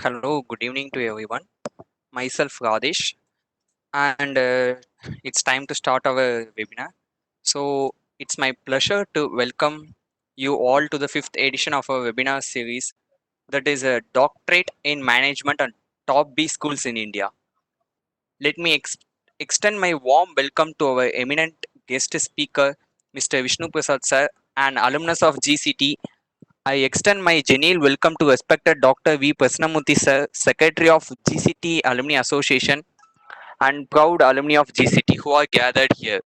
Hello, good evening to everyone. Myself Radesh, and it's time to start our webinar. So, it's my pleasure to welcome you all to the fifth edition of our webinar series that is a Doctorate in Management and Top B Schools in India. Let me extend my warm welcome to our eminent guest speaker, Mr. Vishnu Prasad sir, and alumnus of GCT. I extend my genuine welcome to respected Dr. V. Prasnamurthy sir, Secretary of GCT Alumni Association and proud alumni of GCT who are gathered here,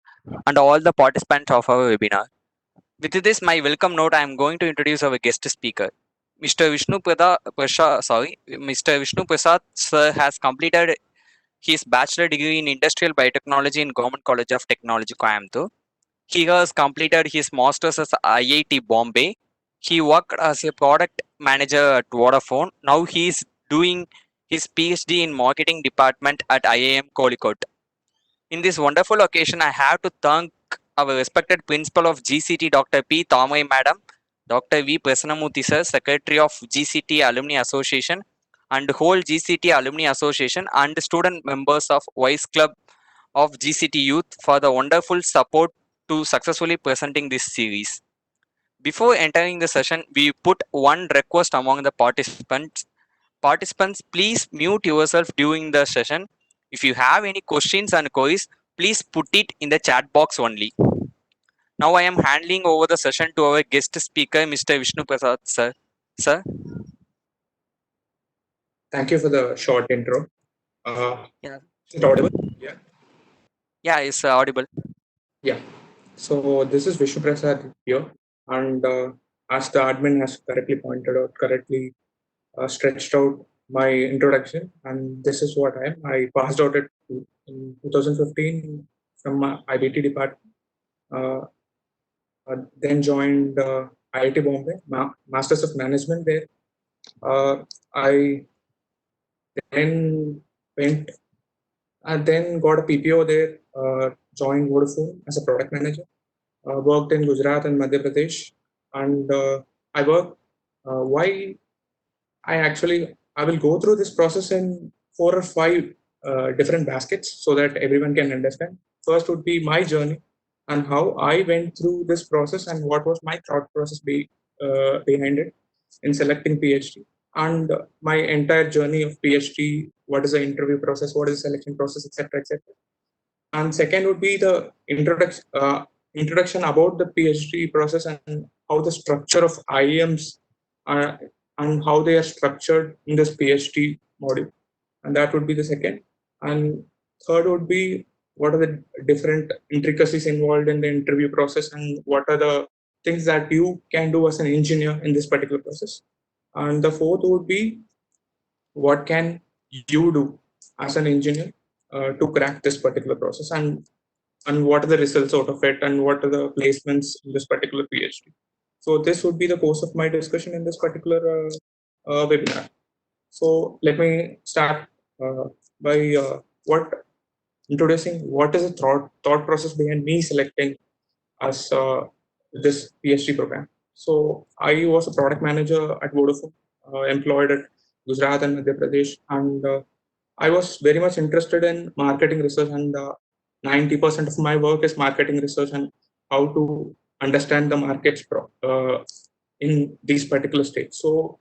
and all the participants of our webinar. With this, my welcome note, I am going to introduce our guest speaker. Mr. Vishnu Prasad sir has completed his bachelor degree in industrial biotechnology in Government College of Technology, Coimbatore. He has completed his master's at IIT Bombay. He worked as a product manager at Vodafone. Now he is doing his PhD in marketing department at IIM Calicut. In this wonderful occasion, I have to thank our respected principal of GCT, Dr. P. Thamai Madam, Dr. V. Prasanamurthy Sir, Secretary of GCT Alumni Association, and whole GCT Alumni Association and student members of Vice Club of GCT Youth for the wonderful support to successfully presenting this series. Before entering the session, we put one request among the participants. Participants, please mute yourself during the session. If you have any questions and queries, please put it in the chat box only. Now I am handing over the session to our guest speaker, Mr. Vishnu Prasad, sir. Sir? Thank you for the short intro. Yeah. Is it audible? Yeah. Yeah, it's audible. Yeah. So this is Vishnu Prasad here, and as the admin has correctly pointed out, correctly stretched out my introduction, and this is what I am. I passed out in 2015 from my IBT department. Uh, then joined IIT Bombay, Masters of Management there. I then went and then got a PPO there, joined Vodafone as a product manager, worked in Gujarat and Madhya Pradesh, and I worked. Why I will go through this process in 4 or 5 different baskets so that everyone can understand. First would be my journey and how I went through this process and what was my thought process behind it in selecting PhD, and my entire journey of PhD. What is the interview process? What is the selection process, etc., etc. And second would be the introduction about the PhD process and how the structure of IIMs are, and how they are structured in this PhD module. And that would be the second. And third would be what are the different intricacies involved in the interview process and what are the things that you can do as an engineer in this particular process. And the fourth would be what can you do as an engineer to crack this particular process, and what are the results out of it, and what are the placements in this particular PhD. So this would be the course of my discussion in this particular webinar. So let me start by what introducing what is the thought process behind me selecting as this PhD program. So I was a product manager at Vodafone, employed at Gujarat and Madhya Pradesh, and I was very much interested in marketing research, and 90% of my work is marketing research and how to understand the markets in these particular states. So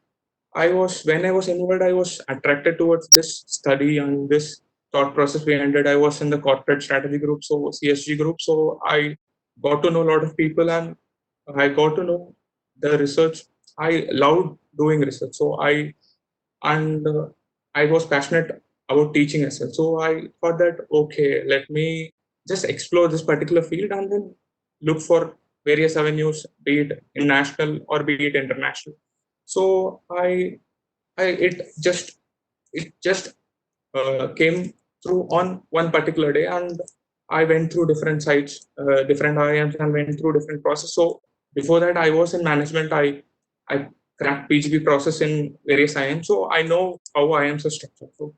when I was involved, I was attracted towards this study and this thought process behind it. I was in the corporate strategy group, so CSG group. So I got to know a lot of people, and I got to know the research. I loved doing research. So and I was passionate about teaching as well. So I thought that okay, let me just explore this particular field and then look for various avenues, be it in national or be it international. So it just came through on one particular day, and I went through different sites, different IIMs, and went through different process. So before that, I was in management. I cracked PGP process in various IIMs, so I know how IIMs are structured. So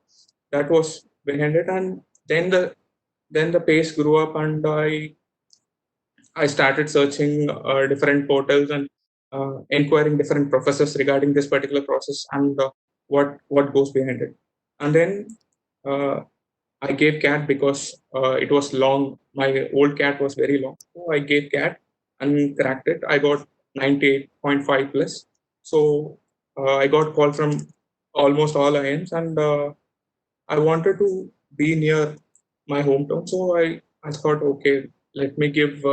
that was behind it, and then the pace grew up, and I started searching different portals and inquiring different professors regarding this particular process, and what goes behind it. And then I gave cat because it was long. My old cat was very long, so I gave cat and cracked it. I got 98.5 plus. So I got call from almost all IIMs, and I wanted to be near my hometown. So I thought, okay, let me give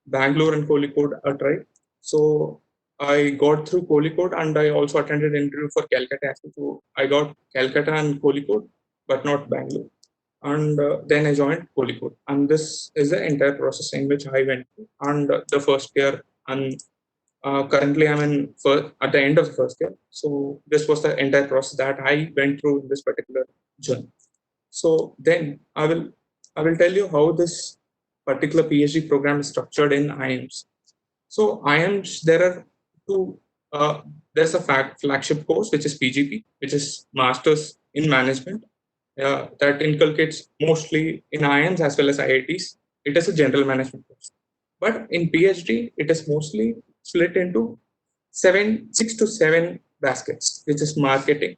Bangalore and Kozhikode a try. So I got through Kozhikode, and I also attended interview for Calcutta as well. So I got Calcutta and Kozhikode, but not Bangalore. And then I joined Kozhikode. And this is the entire process in which I went through. And the first year, and currently I'm in at the end of the first year. So this was the entire process that I went through in this particular journey. So then I will tell you how this particular PhD program is structured in IIMs. So IIMs, there are two. Uh, there's a flagship course which is PGP, which is Masters in Management, that inculcates mostly in IIMs as well as IITs. It is a general management course. But in PhD, it is mostly split into 6 to 7 baskets, which is marketing,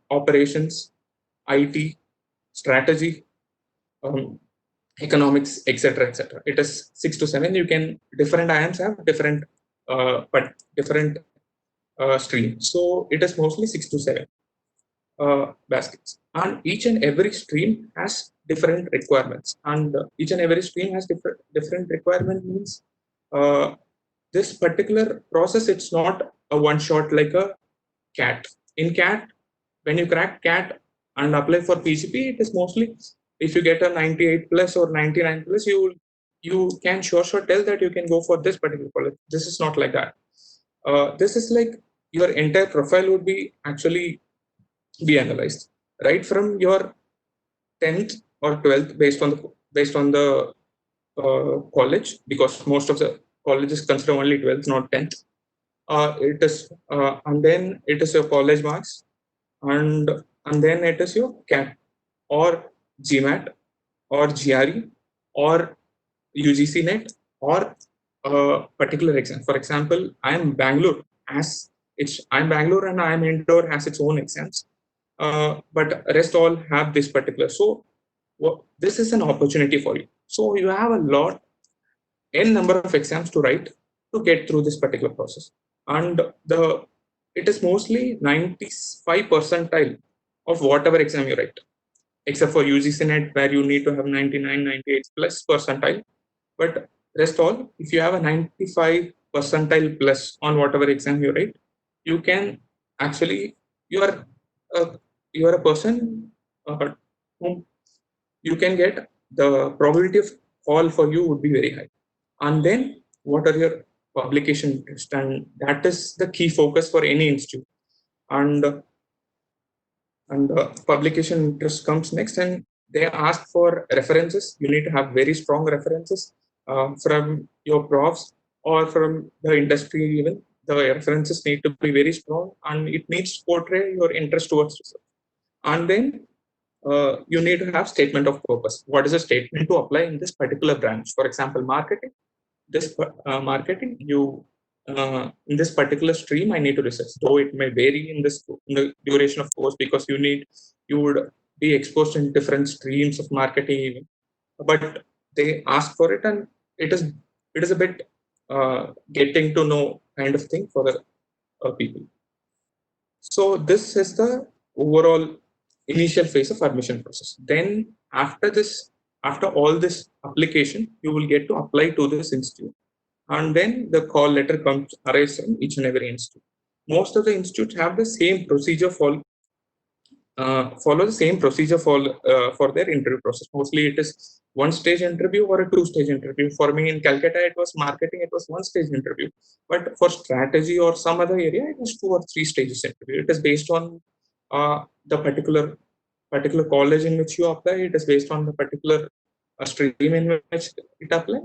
operations, IT, strategy, um, economics, etc., etc. It is 6 to 7. You can different IIMs have different but different streams. So it is mostly 6 to 7 baskets, and each and every stream has different requirements. And each and every stream has different requirement means uh, this particular process, it's not a one shot like a cat. In cat, when you crack cat and apply for PCP, it is mostly, if you get a 98 plus or 99 plus, you can sure tell that you can go for this particular college. This is not like that. This is like your entire profile would be actually be analyzed right from your 10th or 12th, based on the college, because most of the colleges consider only 12th, not 10th. It is and then it is your college marks, and then it is your CAT or GMAT or GRE or UGC net or a particular exam. For example, I'm Bangalore and I'm Indore has its own exams, but rest all have this particular. So this is an opportunity for you. So you have a lot n number of exams to write to get through this particular process, and the it is mostly 95 percentile of whatever exam you write, except for UGC net where you need to have 99, 98 plus percentile. But rest all, if you have a 95 percentile plus on whatever exam you write, you can actually, you are a, you are a person whom you can get, the probability of call for you would be very high. And then what are your publication interest? And that is the key focus for any institute. And publication interest comes next, and they ask for references. You need to have very strong references from your profs or from the industry. Even the references need to be very strong, and it needs to portray your interest towards research. And then you need to have statement of purpose. What is a statement to apply in this particular branch? For example, marketing. This marketing, you in this particular stream, I need to research. Though it may vary in the duration of course, because you would be exposed in different streams of marketing even. But they ask for it, and it is a bit getting to know kind of thing for the people. So this is the overall initial phase of admission process. Then after all this application, you will get to apply to this institute, and then the call letter comes arrives from each and every institute. Most of the institutes have the same procedure follow the same procedure for their interview process. Mostly it is one stage interview or a two-stage interview. For me in Calcutta, it was marketing, it was one stage interview. But for strategy or some other area, it was 2 or 3 stages interview. It is based on the particular college in which you apply. It is based on the particular stream in which it apply.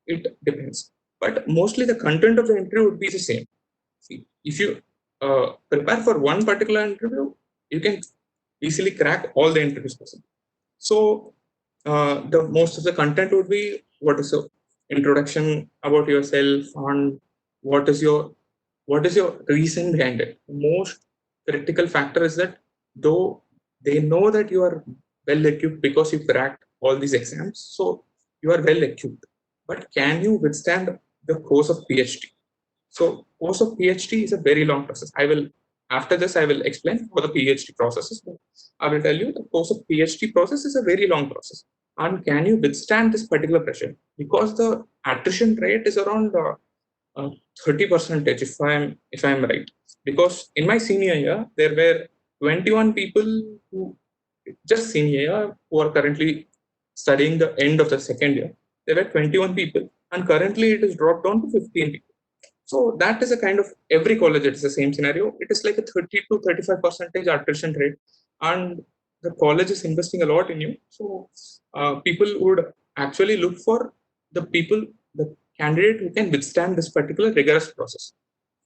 It depends. But mostly the content of the interview would be the same. See, if you prepare for one particular interview, you can easily crack all the interviews possible. So the most of the content would be what is your introduction about yourself, and what is your reason behind it. critical factor is that though they know that you are well equipped because you cracked all these exams, so you are well equipped. But can you withstand the course of PhD? So course of PhD is a very long process. I will after this I will explain what the PhD process is. But I will tell you the course of PhD process is a very long process. And can you withstand this particular pressure? Because the attrition rate is around 30% if I'm right. Because in my senior year there were 21 people who just senior year who are currently studying the end of the second year. There were 21 people, and currently it is dropped down to 15 people. So that is a kind of every college, it's the same scenario. It is like a 30 to 35% attrition rate, and the college is investing a lot in you. So people would actually look for the candidate who can withstand this particular rigorous process.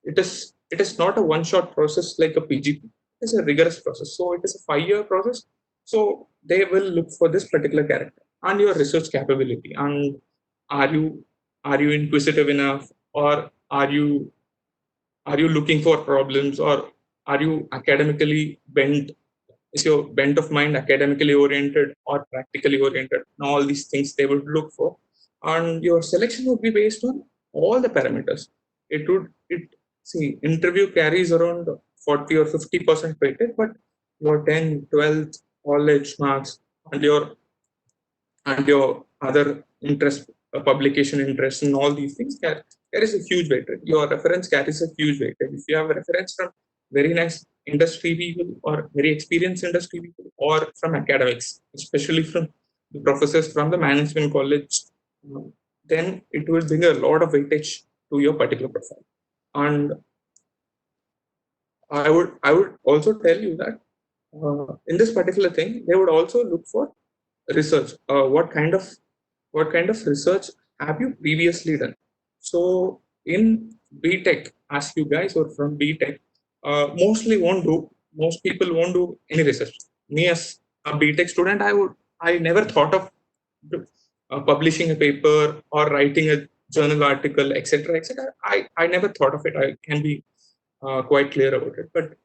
It is not a one-shot process like a PGP. It is a rigorous process. So it is a 5-year process. So they will look for this particular character and your research capability. And are you are you inquisitive enough, or are you looking for problems, or are you academically bent? Is your bent of mind academically oriented or practically oriented? And all these things they would look for, and your selection would be based on all the parameters. It see, interview carries around 40 or 50% weighted, but your 10th, 12th college marks and your other interest, publication interest, and all these things carries a huge weightage. Your reference carries a huge weightage. If you have a reference from very nice industry people or very experienced industry people, or from academics, especially from the professors from the management college, uh, then it will bring a lot of weightage to your particular profile. And I would also tell you that in this particular thing, they would also look for research. What kind of research have you previously done? So in BTech, as you guys who are from BTech, most people won't do any research. Me as a BTech student, I never thought of publishing a paper or writing a journal article, etc., etc. I never thought of it. I can be quite clear about it. But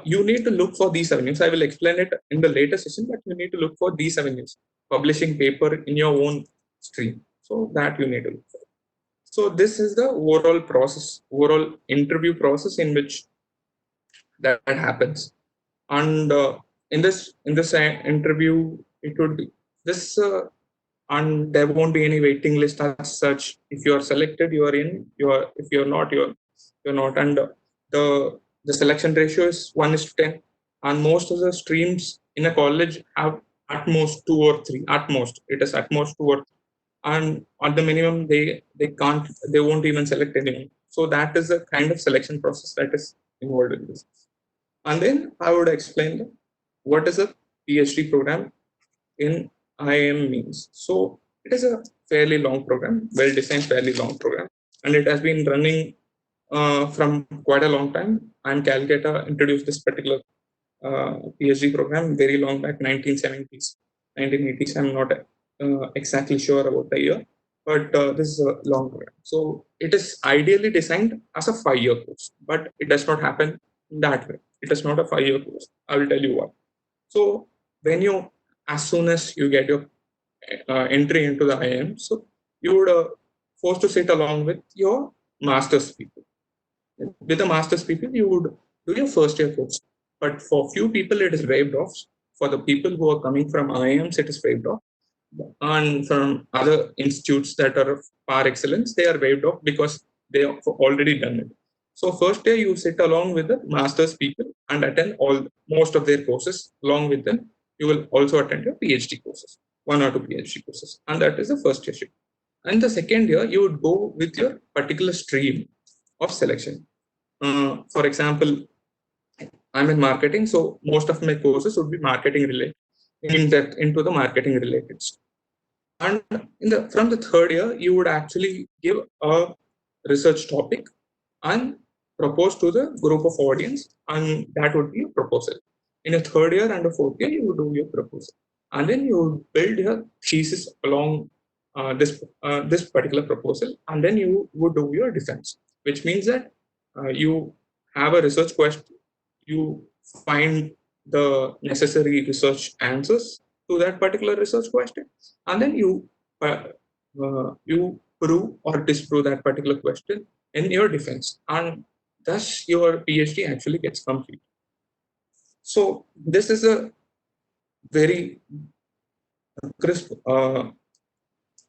you need to look for these avenues. I will explain it in the later session, but you need to look for these avenues. Publishing paper in your own stream. So that you need to look for. So this is the overall interview process in which that happens. And in this interview, it would be this and there won't be any waiting list as such. If you are selected, you are in. You are If you are not, you're not. And the selection ratio is 1:10, and most of the streams in a college have at most two or three. At most, it is at most two or three. And at the minimum, they won't even select anyone. So that is the kind of selection process that is involved in this. And then I would explain what is a PhD program in IIM means. So it is a fairly long program, well designed, fairly long program, and it has been running from quite a long time. And Calcutta introduced this particular PhD program very long back, 1970s, 1980s. I'm not exactly sure about the year, but this is a long program. So it is ideally designed as a 5-year course, but it does not happen that way. It is not a 5-year course. I will tell you why. So when you, as soon as you get your entry into the IIM, so you would forced to sit along with your master's people. With the master's people, you would do your first year course. But for few people, it is waived off. For the people who are coming from IIMs, it is waived off. And from other institutes that are of par excellence, they are waived off because they have already done it. So first year you sit along with the master's people and attend most of their courses. Along with them, you will also attend your PhD courses, 1 or 2 PhD courses, and that is the first year shift. And the second year, you would go with your particular stream of selection. For example, I'm in marketing, so most of my courses would be marketing related, in depth into the marketing related. And from the third year, you would actually give a research topic and propose to the group of audience, and that would be a proposal. In a third year and a fourth year, you would do your proposal, and then you would build your thesis along this particular proposal, and then you would do your defense, which means that you have a research question. you find the necessary research answers to that particular research question, and then you prove or disprove that particular question in your defense, and thus your PhD actually gets complete. So this is a very crisp,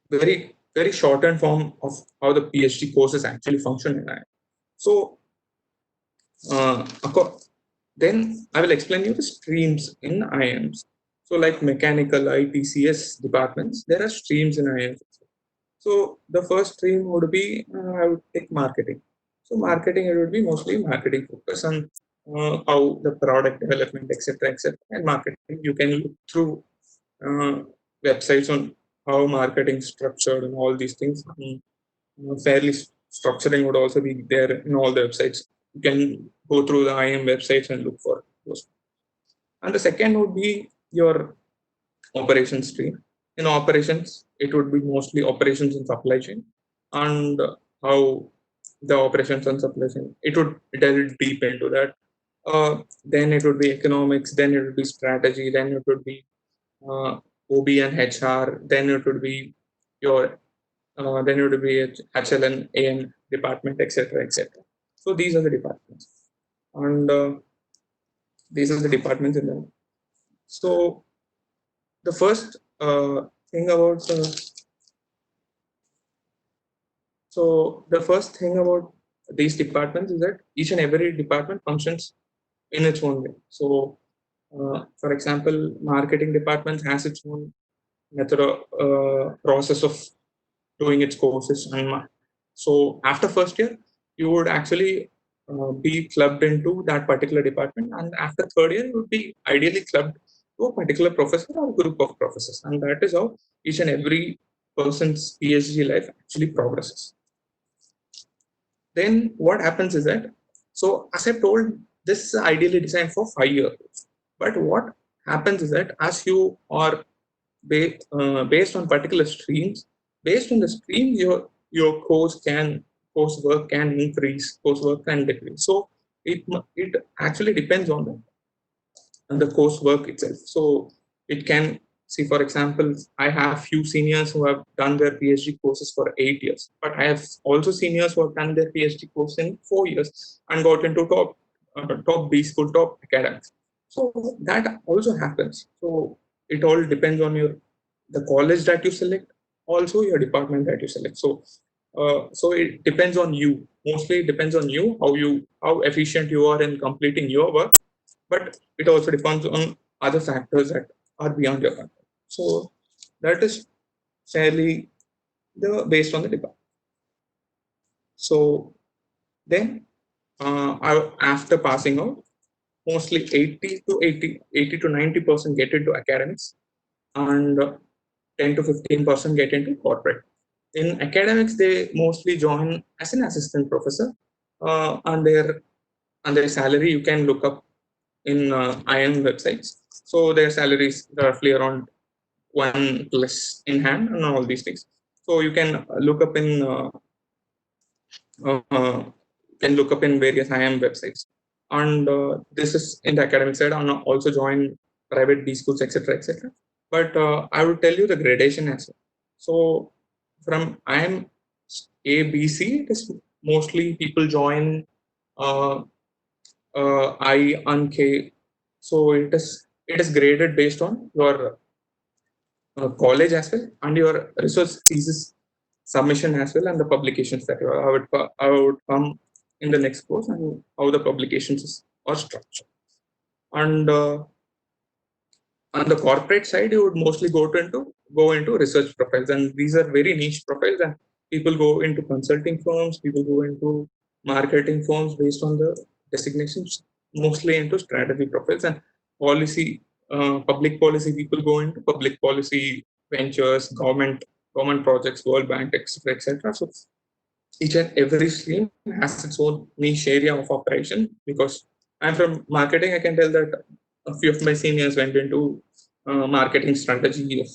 very shortened form of how the PhD courses actually function in I. So then I will explain you the streams in IIMs. So like mechanical, ITCS departments, there are streams in IIMs. So the first stream would be I would take marketing. So marketing, it would be mostly marketing focus on how the product development, etc., etc. And marketing, you can look through uh, websites on how marketing is structured and all these things. Fairly structuring would also be there in all the websites. You can go through the IM websites and look for those. And the second would be your operations stream. In operations, it would be mostly operations and supply chain, and how the operations and supply chain. It would delve deep into that. Then it would be economics. Then it would be strategy. Then it would be OB and HR. Then it would be your then it would be HLN, AN department, etc., etc. So these are the departments, and these are the departments in them. So the first thing about the first thing about these departments is that each and every department functions in its own way. So, for example, marketing department has its own method process of doing its courses, and so after first year, you would actually be clubbed into that particular department, and after third year, you would be ideally clubbed to a particular professor or group of professors, and that is how each and every person's PhD life actually progresses. Then what happens is that, so as I've told, this is ideally designed for 5 years, but what happens is that as you are based on particular streams, based on the stream, your coursework can increase, coursework can decrease. So it actually depends on the coursework itself. So it can see, for example, I have few seniors who have done their PhD courses for 8 years, but I have also seniors who have done their PhD course in 4 years and got into top B school, top academics. So that also happens. So it all depends on the college that you select, also your department that you select. So it depends on you. Mostly it depends on you, how efficient you are in completing your work, but it also depends on other factors that are beyond your control. So that is fairly based on the department. So then after passing out, mostly 80 to 90% get into academics, and 10 to 15% get into corporate. In academics, they mostly join as an assistant professor, and their salary you can look up in IM websites. So their salaries roughly around 1 plus in hand and all these things. So you can look up in various IM websites, and this is in the academic side, and also join private B schools, etc., etc. But I would tell you the gradation as well. So from IM A, B, C, it is mostly people join uh, I and K. So it is graded based on your college as well, and your research thesis submission as well, and the publications that you I would come in the next course, and how the publications are structured. And on the corporate side, you would mostly go into research profiles, and these are very niche profiles, and people go into consulting firms, people go into marketing firms based on the designations, mostly into strategy profiles, and policy, public policy, people go into public policy ventures, government projects, World Bank, etc., etc. So each and every stream has its own niche area of operation. Because I'm from marketing, I can tell that a few of my seniors went into marketing strategy of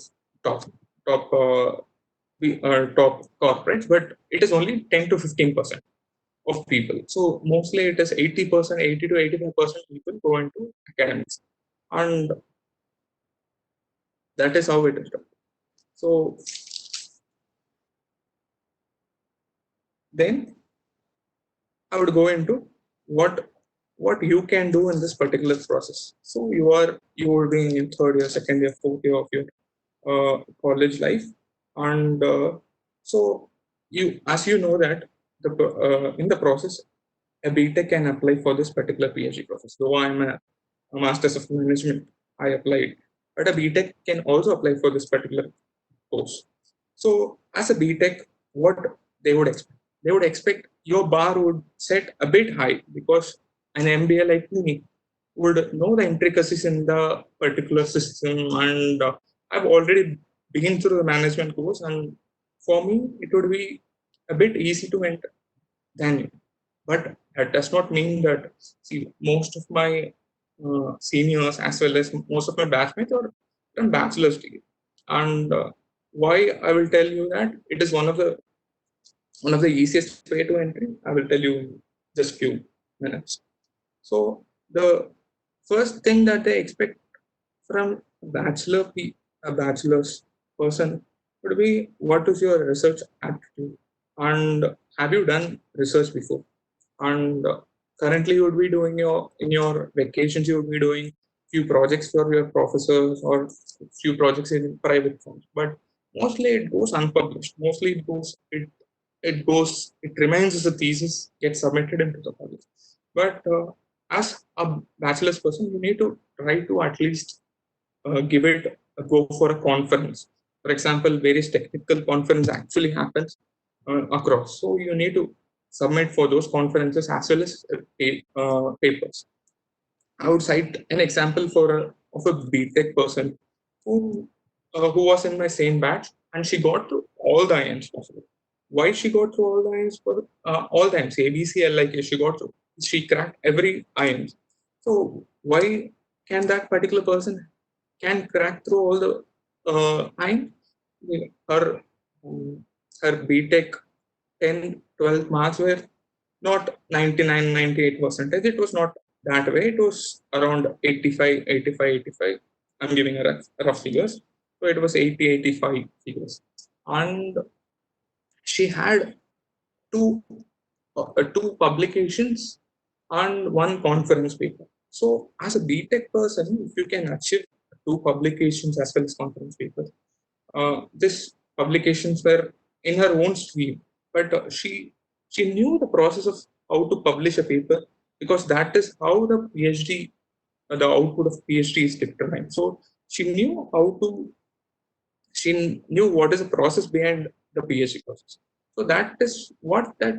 top top top corporates, but it is only 10 to 15%. of people. So mostly it is 80%, 80 to 85% people go into academics, and that is how it is done. So then I would go into what you can do in this particular process. So you will be in third year, second year, fourth year of your college life, and so you, as you know that in the process, a BTech can apply for this particular PhD process. Though I'm a Masters of Management, I applied, but a BTech can also apply for this particular course. So as a BTech, what they would expect? They would expect your bar would set a bit high, because an MBA like me would know the intricacies in the particular system, and I've already been through the management course, and for me it would be a bit easy to enter than you. But that does not mean that, see, most of my seniors as well as most of my batchmates are done bachelor's degree, and why I will tell you that it is one of the easiest way to entry. I will tell you in just few minutes. So the first thing that they expect from a bachelor's person would be, what is your research aptitude, and have you done research before? And currently you would be doing in your vacations, you would be doing few projects for your professors or few projects in private firms, but mostly it goes unpublished. Mostly it remains as a thesis, gets submitted into the college. But as a bachelor's person, you need to try to at least give it a go for a conference. For example, various technical conference actually happens across. So you need to submit for those conferences as well as papers. I would cite an example of a BTech person who was in my same batch, and she got through all the IMs possible. Why she got through all the IMs? For all the IMs, ABC, LIK, she got through. She cracked every IMs. So why can that particular person can crack through all the IMs? Her her BTech 10, 12 marks were not 99, 98 percentage. It was not that way. It was around 85, 85, 85. I'm giving a rough figures. So it was 80, 85 figures. And she had two, two publications and one conference paper. So as a BTech person, if you can achieve two publications as well as conference papers, this publications were in her own stream, but she knew the process of how to publish a paper, because that is how the PhD, the output of PhD is determined. So she knew how to, she knew what is the process behind the PhD process. So that is what that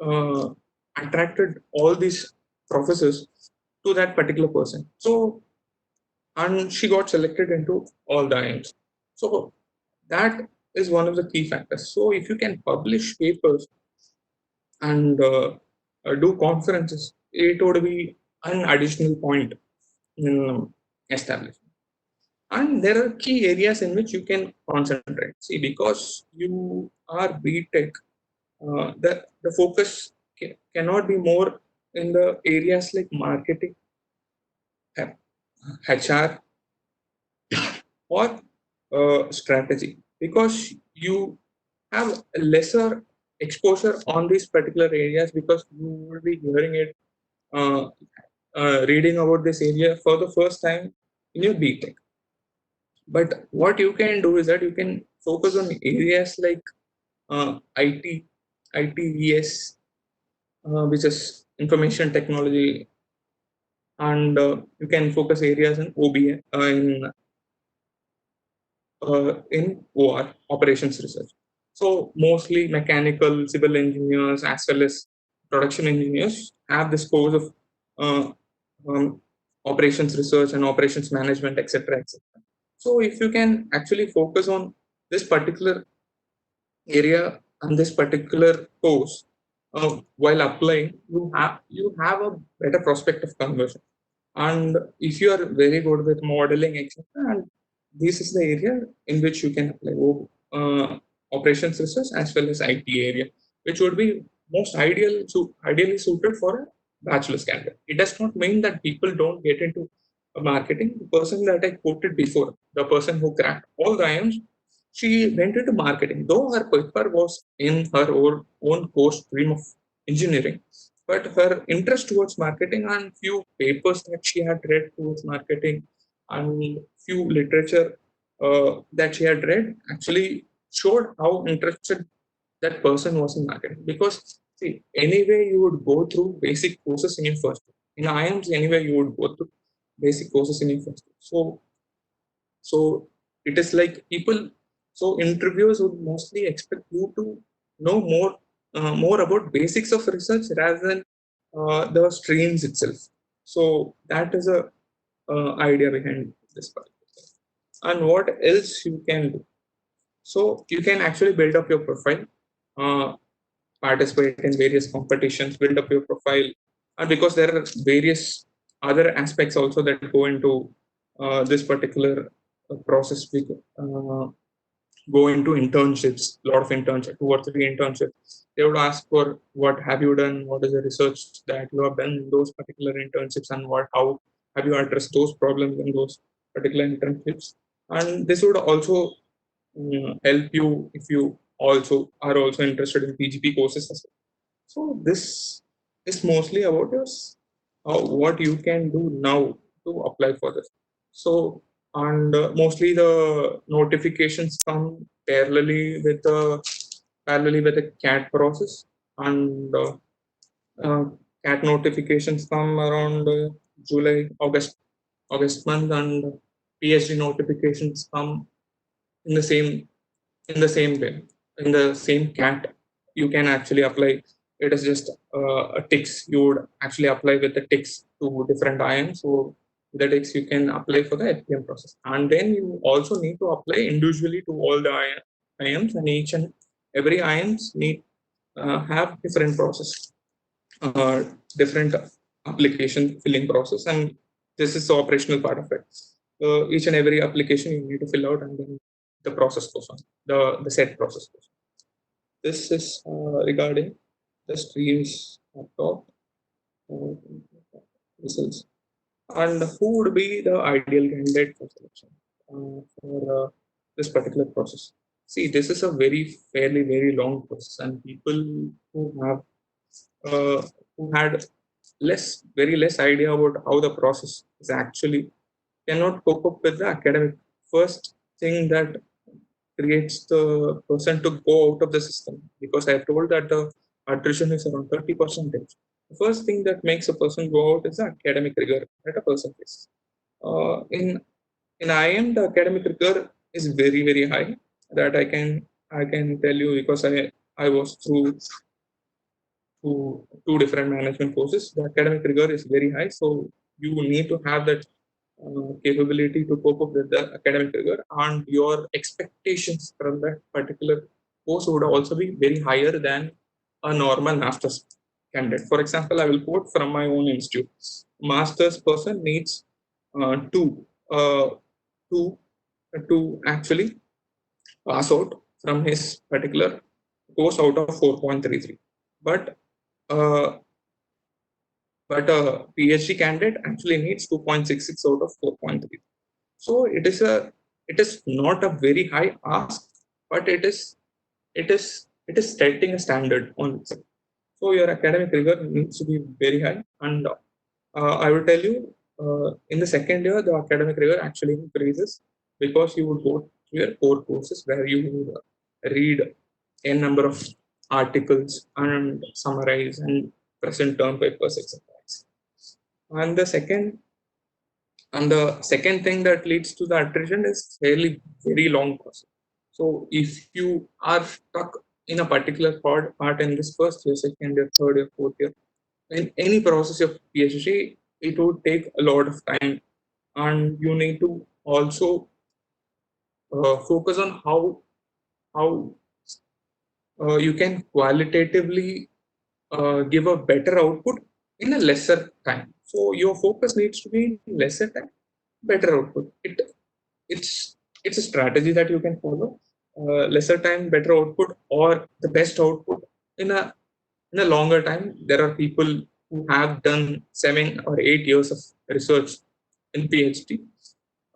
uh, attracted all these professors to that particular person. So, and she got selected into all the IIMs. So that is one of the key factors. So if you can publish papers and do conferences, it would be an additional point in establishment. And there are key areas in which you can concentrate. See, because you are BTech, the focus cannot be more in the areas like marketing, HR, or strategy, because you have a lesser exposure on these particular areas, because you will be hearing it, uh, reading about this area for the first time in your BTech. But what you can do is that you can focus on areas like IT, ITES, which is information technology, and you can focus areas in OBA, in OR, operations research. So mostly mechanical, civil engineers as well as production engineers have this course of uh, um, operations research and operations management, etc., etc. So if you can actually focus on this particular area and this particular course while applying, you have a better prospect of conversion. And if you are very good with modeling, etc., and this is the area in which you can apply operations research as well as IT area, which would be most ideally suited for a bachelor's candidate. It does not mean that people don't get into marketing. The person that I quoted before, the person who cracked all the IIMs, she went into marketing. Though her paper was in her own course stream of engineering, but her interest towards marketing and few papers that she had read towards marketing and few literature that she had read actually showed how interested that person was in marketing. Because see, anyway, you would go through basic courses in your first year. In IIMs, anyway, you would go through basic courses in your first year. So it is like people. So interviewers would mostly expect you to know more about basics of research rather than the streams itself. So that is a idea behind this part. And what else you can do? So you can actually build up your profile, uh, participate in various competitions, build up your profile, and because there are various other aspects also that go into this particular process, we go into internships, a lot of internships, 2 or 3 internships. They would ask for what have you done, what is the research that you have done in those particular internships, and how have you addressed those problems in those particular internships. And this would also help you if you also are also interested in PGP courses as well. So this is mostly about what you can do now to apply for this. So and mostly the notifications come parallelly with the CAT process, and uh, CAT notifications come around July, August month, and PhD notifications come in the same way. In the same CAT, you can actually apply. It is just a ticks. You would actually apply with the ticks to different IIMs. So the ticks you can apply for the FPM process, and then you also need to apply individually to all the IIMs, and each and every IIMs need have different process, uh, different application filling process, and this is the operational part of it. Each and every application you need to fill out, and then the process goes on. The set process goes on. This is regarding the streams of top results, and who would be the ideal candidate for selection for this particular process. See, this is a very long process, and people who have uh, who had very less idea about how the process is actually cannot cope up with the academic. First thing that creates the person to go out of the system, because I have told that the attrition is around 30%. The first thing that makes a person go out is the academic rigor that a person faces. In IIM, the academic rigor is very high. That I can tell you, because I was through two different management courses. The academic rigor is very high, so you need to have that capability to cope up with the academic rigor, and your expectations from that particular course would also be very higher than a normal master's candidate. For example, I will quote from my own institute. Master's person needs two, two to actually pass out from his particular course out of 4.33. But uh, a PhD candidate actually needs 2.66 out of 4.3. So it is not a very high ask, but it is setting a standard on itself. So your academic rigor needs to be very high, and I will tell you, in the second year, the academic rigor actually increases, because you would go to your core courses where you would read n number of articles and summarize and present term papers, etc. And the second thing that leads to the attrition is fairly very long process. So if you are stuck in a particular part in this first year, second year, third year, fourth year, in any process of PhD, it would take a lot of time, and you need to also focus on how you can qualitatively give a better output in a lesser time. So your focus needs to be in lesser time, better output. It's a strategy that you can follow. Lesser time, better output, or the best output in a in a longer time, there are people who have done 7 or 8 years of research in PhD,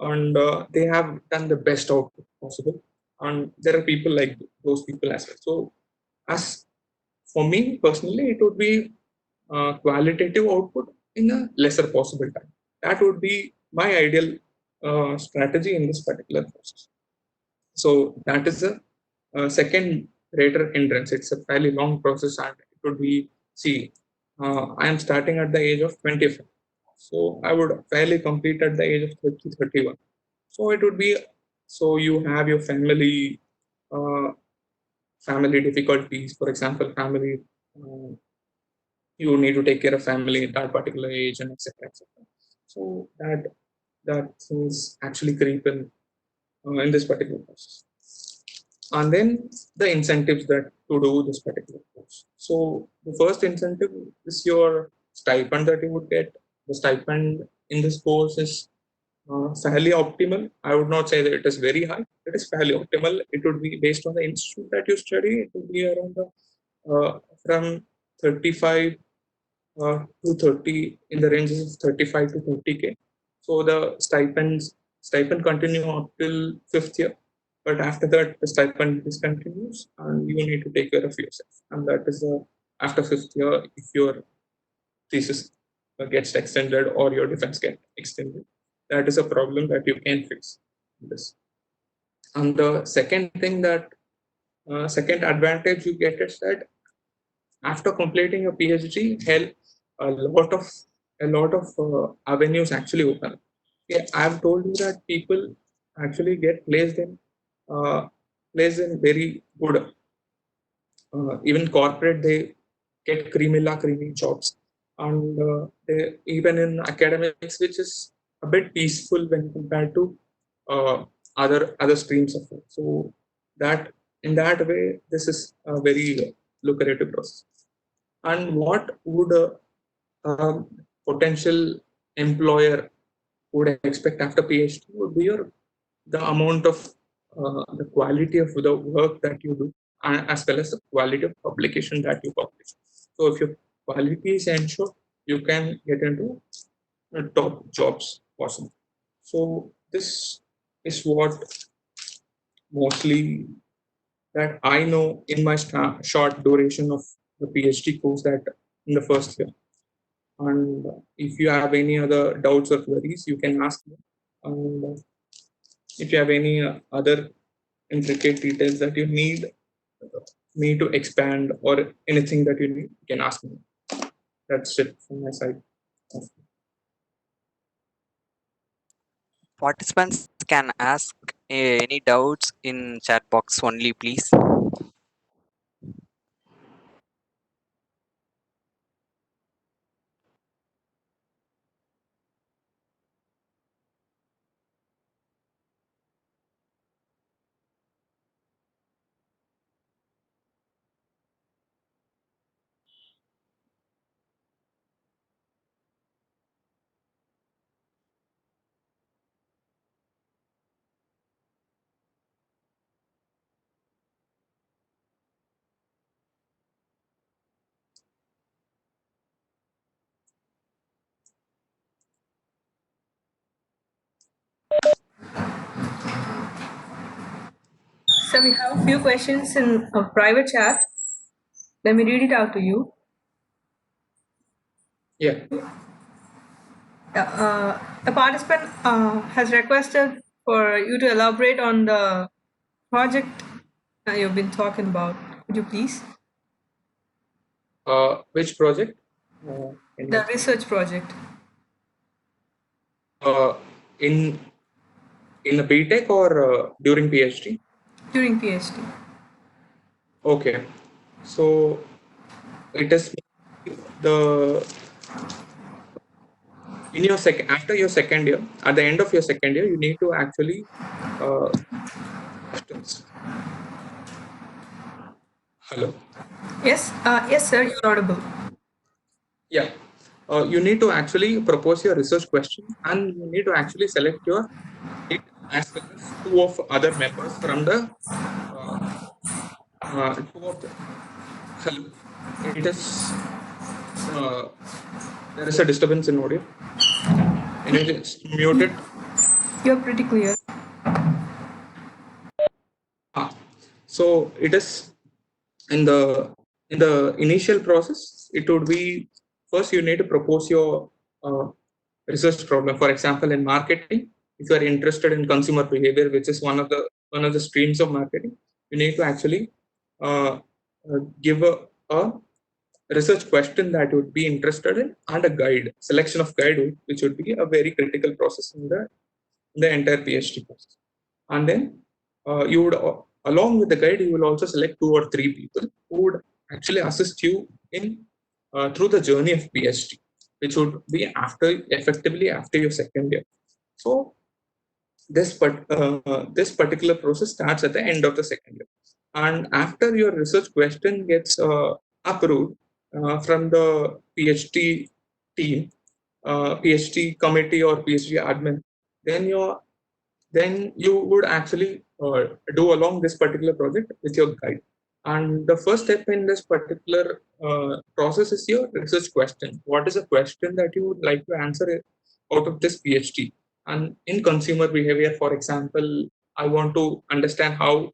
and they have done the best output possible. And there are people like those people as well. So, as for me personally, it would be qualitative output in a lesser possible time. That would be my ideal strategy in this particular process. So that is a second greater hindrance. It's a fairly long process, and it would be see. I am starting at the age of 25, so I would fairly complete at the age of 30, 31. So it would be so you have your uh, family difficulties, for example, family. You need to take care of family at that particular age and etc. etc. So that things actually creep in this particular process. And then the incentives that to do this particular course. So the first incentive is your stipend that you would get. The stipend in this course is fairly optimal. I would not say that it is very high. It is fairly optimal. It would be based on the institute that you study. It would be around from 35 to 30, in the ranges of 35 to 30K. So the stipend continue up till fifth year, but after that the stipend discontinues and you need to take care of yourself. And that is after fifth year, if your thesis gets extended or your defense get extended, that is a problem that you can face. This. And the second thing that second advantage you get is that after completing a PhD, hell, a lot of avenues actually open. Yeah, I've told you that people actually get uh, placed in very good, even corporate. They get creamy jobs, and they, even in academics, which is a bit peaceful when compared to other streams of it. So that in that way, this is a very lucrative process. And what would a potential employer would expect after PhD would be the amount of the quality of the work that you do, as well as the quality of publication that you publish. So if your quality is ensured, you can get into top jobs possible. So this is what mostly that I know in my short duration of the PhD course that in the first year. And if you have any other doubts or queries, you can ask me. And if you have any other intricate details that you need me to expand or anything that you need, you can ask me. That's it from my side. Participants can ask any doubts in chat box only, please. So we have a few questions in a private chat. Let me read it out to you. Yeah. A participant has requested for you to elaborate on the project you've been talking about. Could you please? Which project? The research project. In a BTech or during PhD? During PhD. Okay. So it is the in your second after your second year, at the end of your second year, you need to actually uh, hello. Yes, sir. You're audible. Yeah. You need to actually propose your research question, and you need to actually select your it as well as two of other members from the two of the hello. It is there is a disturbance in audio. Can you just mute it? You're pretty clear. So it is in the initial process. It would be first you need to propose your research problem. For example, in marketing, if you are interested in consumer behavior, which is one of the streams of marketing, you need to actually give a research question that you would be interested in and a guide selection of guide, which would be a very critical process in the entire PhD process. And then you would along with the guide you will also select 2 or 3 people who would actually assist you in through the journey of PhD, which would be effectively after your second year. So this particular process starts at the end of the second year, and after your research question gets approved from the PhD team, PhD committee or PhD admin, then you would actually do along this particular project with your guide. And the first step in this particular process is your research question. What is a question that you would like to answer out of this PhD? And in consumer behavior, for example, I want to understand how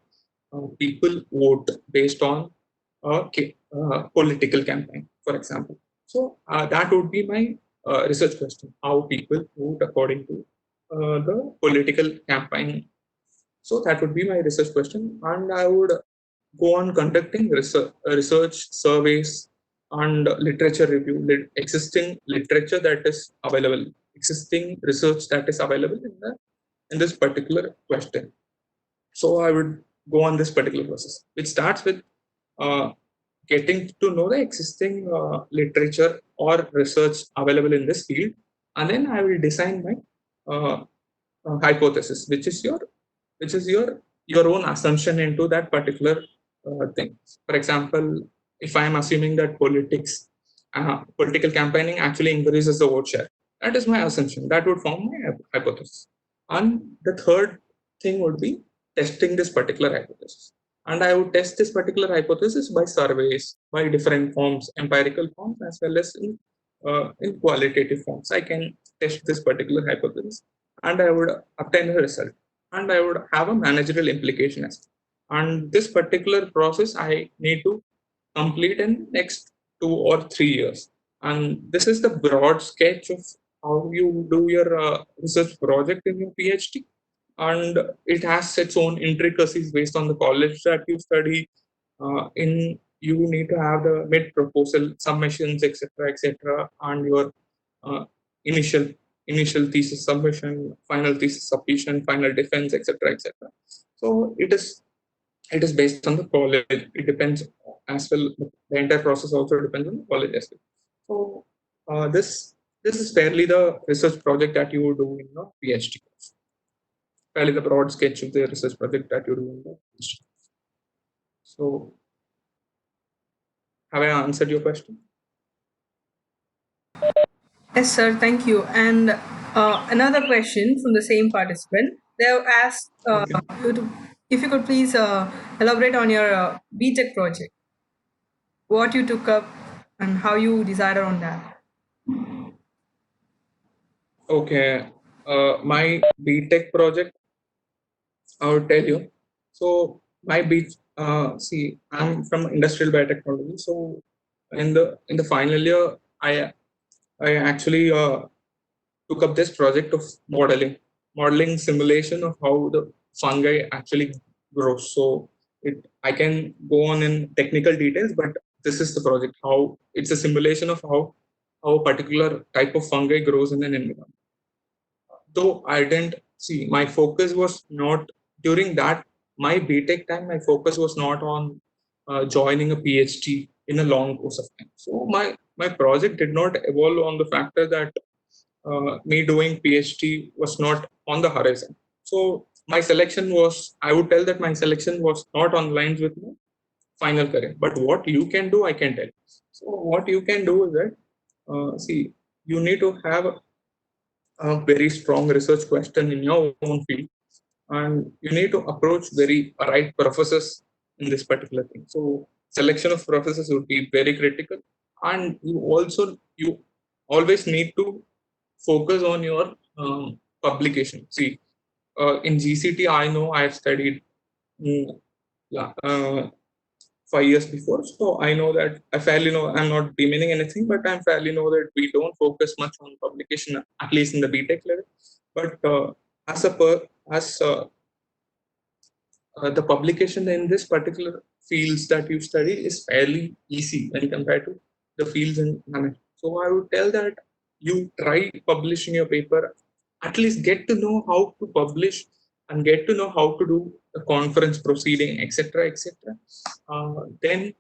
people vote based on political campaign, for example. So that would be my research question: how people vote according to the political campaign. So that would be my research question, and I would go on conducting research surveys and literature review, existing literature that is available, existing research that is available in this particular question. So I would go on this particular process, which starts with uh, getting to know the existing literature or research available in this field, and then I will design my hypothesis, which is your own assumption into that particular thing. For example, if I am assuming that political campaigning actually increases the vote share, that is my assumption. That would form my hypothesis. And the third thing would be testing this particular hypothesis. And I would test this particular hypothesis by surveys, by different forms, empirical forms, as well as in qualitative forms. I can test this particular hypothesis and I would obtain a result, and I would have a managerial implication as well. And this particular process I need to complete in next 2 or 3 years. And this is the broad sketch of how you do your research project in your PhD. And it has its own intricacies based on the college that you study. In you need to have the mid proposal submissions, etc., and your uh, initial initial thesis submission, final thesis submission, final defense, etc. So it is based on the college. It depends as well. The entire process also depends on the college as well. So this is fairly the research project that you would do in the PhD. Fairly the broad sketch of the research project that you do in the PhD. So have I answered your question? Yes, sir. Thank you. And another question from the same participant. They have asked Okay. you to, if you could please elaborate on your BTech project, what you took up, and how you decided on that. Okay. My BTech project, I would tell you. So my see, I'm from industrial biotechnology. So in the final year, I actually took up this project of modeling simulation of how the fungi actually grows. So I can go on in technical details, but this is the project. How it's a simulation of how a particular type of fungi grows in an environment. Though I didn't see, my focus was not during that my BTech time. My focus was not on joining a PhD in a long course of time. So my project did not evolve on the factor that me doing PhD was not on the horizon. So my selection was, I would tell that my selection was not on lines with my final career. But what you can do, I can tell. So what you can do is that, see, you need to have a very strong research question in your own field, and you need to approach very right professors in this particular thing. So selection of professors would be very critical, and you always need to focus on your publication. See, in GCT, I know I have studied mm, 5 years before, so I know that I fairly know. I'm not demeaning anything, but I'm fairly know that we don't focus much on publication, at least in the BTech level. But as a per, as the publication in this particular fields that you study is fairly easy when compared to the fields in management. So I would tell that you try publishing your paper, at least get to know how to publish and get to know how to do the conference proceeding, etc., etc. Then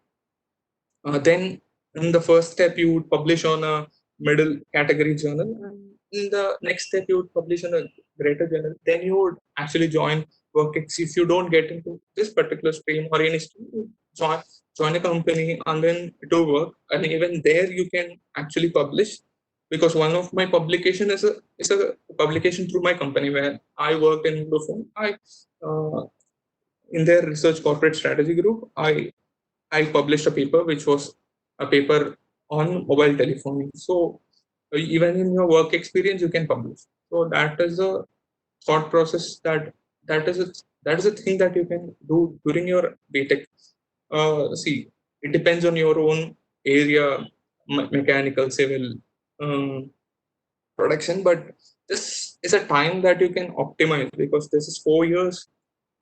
in the first step you would publish on a middle category journal, and in the next step you would publish on a greater journal. Then you would actually join workex. If you don't get into this particular stream or any stream, you join a company, and then it will work, and even there you can actually publish. Because one of my publication is a publication through my company where I work in Vodafone. In their research corporate strategy group, I published a paper which was a paper on mobile telephony. So even in your work experience, you can publish. So that is a thought process that is a that is a thing that you can do during your BTech. See, it depends on your own area, mechanical, civil, um, production, but this is a time that you can optimize, because this is 4 years.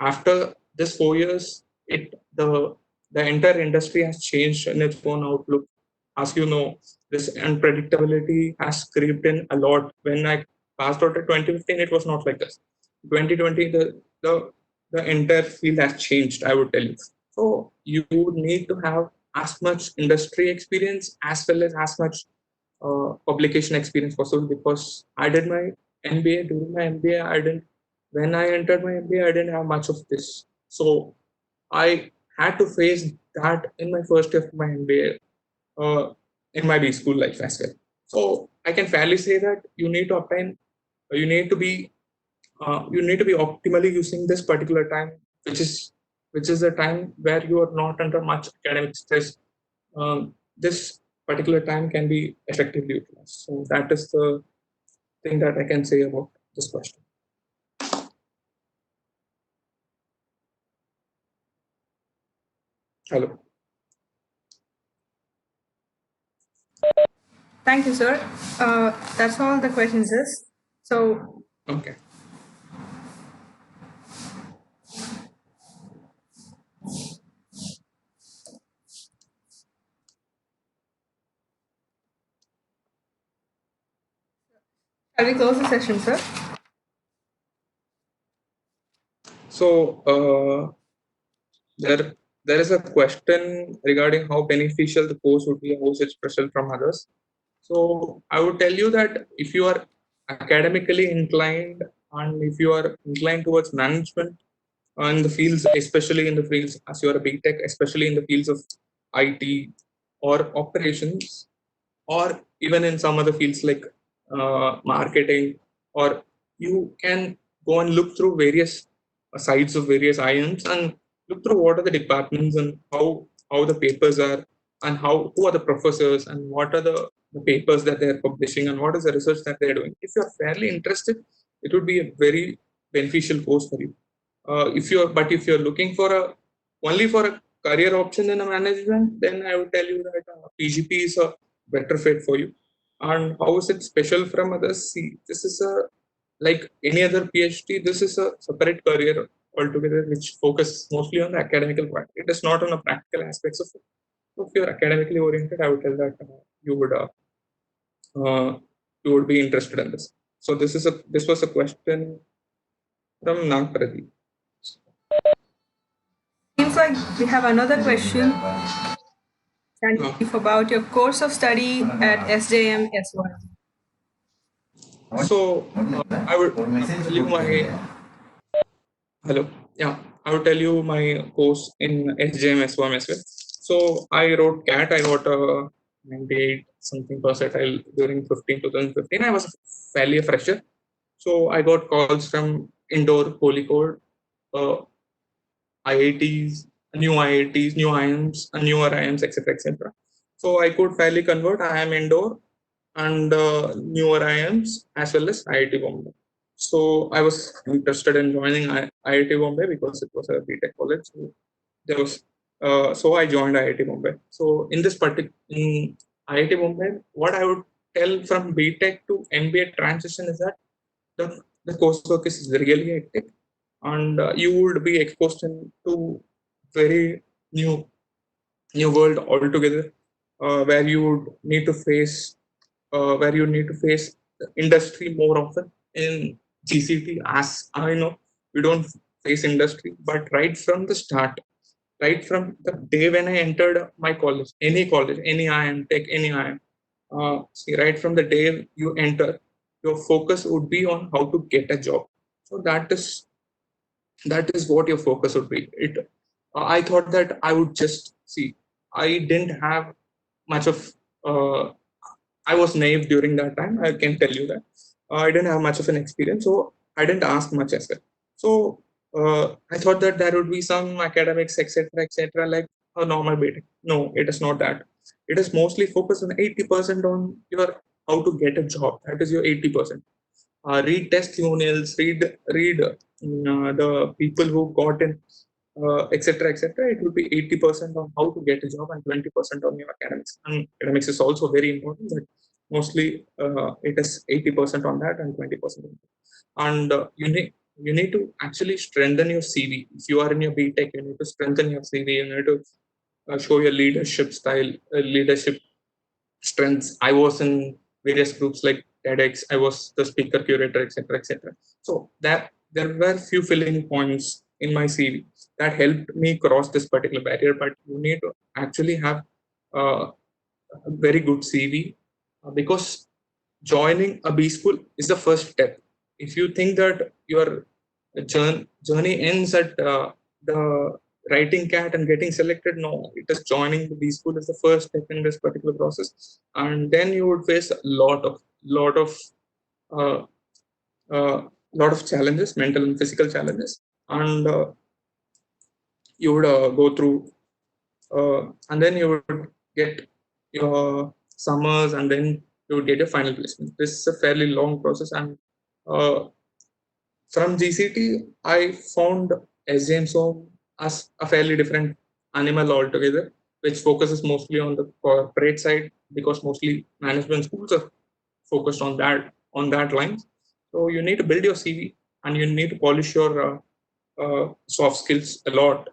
After this 4 years, the entire industry has changed in its own outlook. As you know, this unpredictability has creeped in a lot. When I passed out at 2015, it was not like this. 2020, the entire field has changed, I would tell you. So you would need to have as much industry experience as well as much publication experience possible, because I did my MBA. During my MBA, I didn't. When I entered my MBA, I didn't have much of this. So I had to face that in my first year of my MBA, in my B school life as well. So I can fairly say that you need to obtain, you need to be, you need to be optimally using this particular time, which is the time where you are not under much academic stress. This particular time can be effectively utilized. So that is the thing that I can say about this question. Hello. Thank you, sir. That's all the questions is. So Okay. shall we close the session, sir? So there is a question regarding how beneficial the course would be, how it's special from others. So I would tell you that if you are academically inclined, and if you are inclined towards management in the fields, especially in the fields as you are a BTech, especially in the fields of IT or operations, or even in some other fields like marketing, or you can go and look through various sites of various ions and look through what are the departments and how the papers are, and who are the professors, and what are the papers that they are publishing, and what is the research that they are doing. If you are fairly interested, it would be a very beneficial course for you. If you're looking for a only for a career option in a management, then I would tell you that PGP is a better fit for you. And how is it special from others? See, this is a like any other PhD. This is a separate career altogether, which focuses mostly on the academical part. It is not on the practical aspects of it. So if you're academically oriented, I would tell that uh, you would be interested in this. So this was a question from Nagprati. Seems like we have another question. Can you Uh, brief about your course of study at SJM S1? So I would tell you my hello. Yeah, I would tell you my course in SJM S1 as well. So I wrote CAT. I got a 98 something percentile during 2015. I was fairly a fresher. So I got calls from indoor Polycode, uh, IITs, new IITs, new IIMs, newer IIMs, etc., etc. So I could fairly convert IIM Indore and newer IIMs as well as IIT Bombay. So I was interested in joining IIT Bombay because it was a BTech college. So there was so I joined IIT Bombay. So in this particular in IIT Bombay, what I would tell from BTech to MBA transition is that the coursework is really hectic, and you would be exposed to very new new world altogether, where you would need to face the industry more often. In GCT, as I know, we don't face industry, but right from the start, right from the day when I entered my college, any IIM, tech, any IIM, see, right from the day you enter, your focus would be on how to get a job. So that is what your focus would be. I thought that I would just see. I didn't have much of. I was naive during that time. I can tell you that I didn't have much of an experience, so I didn't ask much as well. So I thought that there would be some academics, etc., etc., like a normal BTech. No, it is not that. It is mostly focused on 80% on your how to get a job. That is your 80%. Read testimonials, read the people who got in, etc., etc. It will be 80% on how to get a job and 20% on your academics. And academics is also very important, but mostly it is 80% on that and 20% on that. And you need to actually strengthen your CV. If you are in your BTech, you need to strengthen your CV. You need to show your leadership style, leadership strengths. I was in various groups like TEDx. I was the speaker curator, etc., etc. So that there were few filling points in my CV that helped me cross this particular barrier. But you need to actually have a very good CV, because joining a B school is the first step. If you think that your journey ends at the writing cat and getting selected, no, it is joining the B school is the first step in this particular process, and then you would face a uh, lot of challenges, mental and physical challenges, and you would go through, and then you would get your summers, and then you would get your final placement. This is a fairly long process, and uh, from GCT, I found SJM as a fairly different animal altogether, which focuses mostly on the corporate side, because mostly management schools are focused on that line. So you need to build your CV, and you need to polish your soft skills a lot,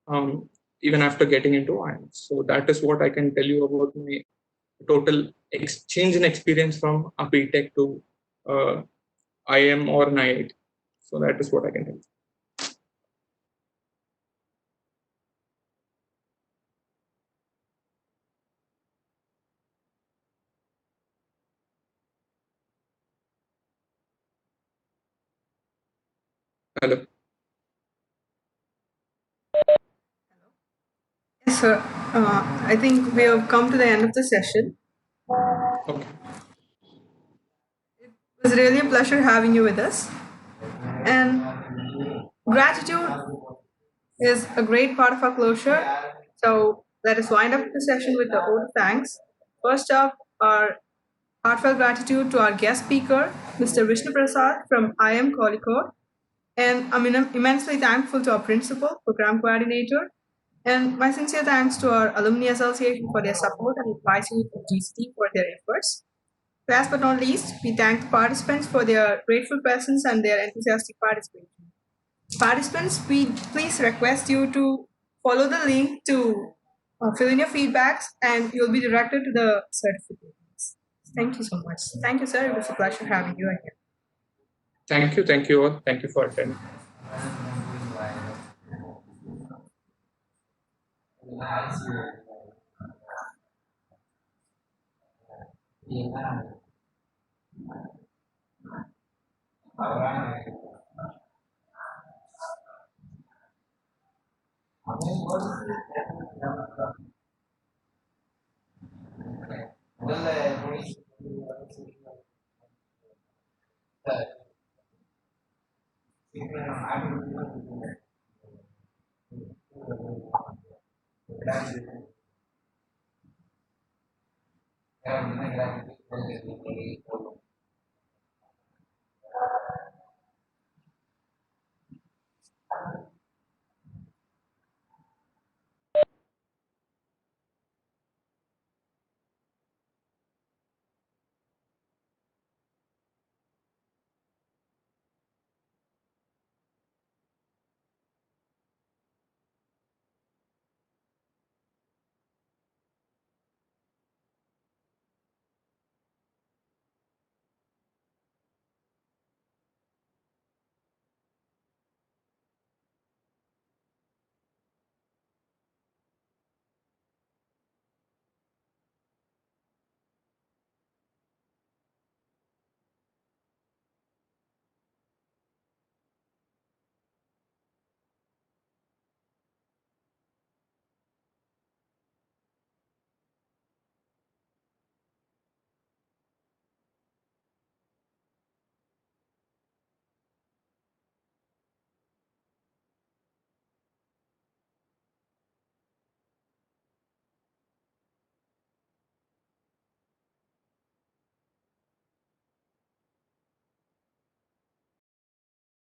um, even after getting into IIMs. So that is what I can tell you about my total exchange in experience from a BTech to uh, IIM or an IIT. So that is what I can tell you. Hello. Yes, sir. I think we have come to the end of the session. Okay. It was really a pleasure having you with us. And gratitude is a great part of our closure. So let us wind up the session with a vote of thanks. First up, our heartfelt gratitude to our guest speaker, Mr. Vishnu Prasad from IM Colicourt. And I'm immensely thankful to our principal, program coordinator, and my sincere thanks to our Alumni Association for their support and advisory to GCT for their efforts. Last but not least, we thank the participants for their grateful presence and their enthusiastic participation. Participants, we please request you to follow the link to fill in your feedbacks, and you'll be directed to the certificates. Thank you so much. Thank you, sir. It was a pleasure having you again. Thank you all. Thank you for attending.